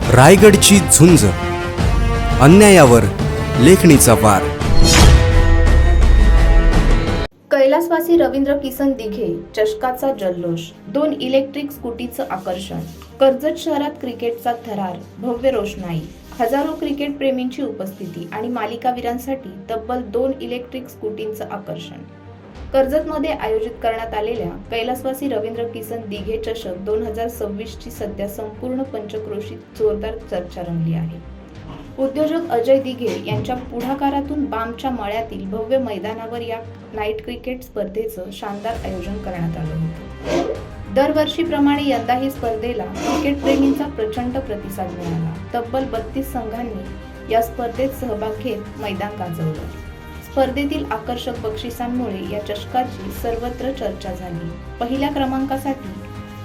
रायगडची झुंज, अन्यायावर लेखणीचा वार. कैलासवासी रवींद्र किसन दिघे चषकाचा जल्लोष, 2 इलेक्ट्रिक स्कूटीचं आकर्षण. कर्जत शहरात क्रिकेटचा थरार, भव्य रोषणाई, हजारो क्रिकेट प्रेमींची उपस्थिती आणि मालिकावीरांसाठी तब्बल 2 इलेक्ट्रिक स्कूटींचं आकर्षण. कर्जतमध्ये आयोजित करण्यात आलेल्या कैलासवासी रवींद्र किसन दिघे चषक 2026ची सध्या संपूर्ण पंचक्रोशीत जोरदार चर्चा रंगली आहे. उद्योजक अजय दिघे यांच्या पुढाकारातून बामच्या मळ्यातील भव्य मैदानावर या नाईट क्रिकेट स्पर्धेचं शानदार आयोजन करण्यात आलं होतं. दरवर्षीप्रमाणे यंदाही स्पर्धेला क्रिकेट प्रेमींचा प्रचंड प्रतिसाद मिळाला. तब्बल 32 संघांनी या स्पर्धेत सहभाग घेत मैदान गाजवलं. स्पर्धेतील आकर्षक बक्षिसांमुळे या चषकाची सर्वत्र चर्चा झाली. पहिल्या क्रमांकासाठी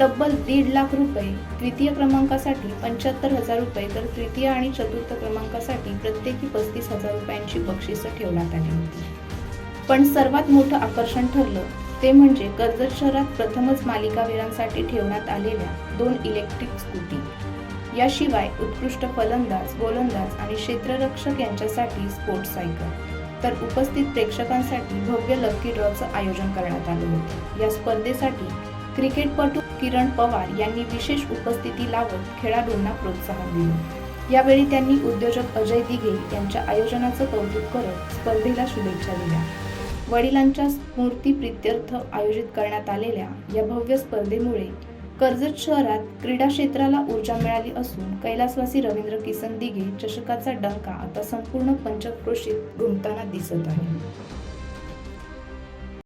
तब्बल 1.5 लाख रुपये, द्वितीय क्रमांकासाठी 75,000 रुपये, तर तृतीय आणि चतुर्थ क्रमांकासाठी प्रत्येकी 35,000 रुपयांची बक्षिसं ठेवण्यात आली होती. पण सर्वात मोठं आकर्षण ठरलं ते म्हणजे कर्जत शहरात प्रथमच मालिकावीरांसाठी ठेवण्यात आलेल्या 2 इलेक्ट्रिक स्कूटी. याशिवाय उत्कृष्ट फलंदाज, गोलंदाज आणि क्षेत्ररक्षक यांच्यासाठी स्पोर्ट्स सायकल, तर उपस्थित प्रेक्षकांसाठी भव्य लकी ड्रॉचं आयोजन करण्यात आलं होतं. या स्पर्धेसाठी क्रिकेटपटू किरण पवार यांनी विशेष उपस्थिती लावत खेळाडूंना प्रोत्साहन दिलं. यावेळी त्यांनी उद्योजक अजय दिघे यांच्या आयोजनाचं कौतुक करत स्पर्धेला शुभेच्छा दिल्या. वडिलांच्या स्मृतिप्रित्यर्थ आयोजित करण्यात आलेल्या या भव्य स्पर्धेमुळे कर्जत शहरात क्रीडा क्षेत्राला ऊर्जा मिळाली असून कैलासवासी रवींद्र किसन दिघे चषकाचा डंका आता संपूर्ण पंचक्रोशीत घुमताना दिसत आहे.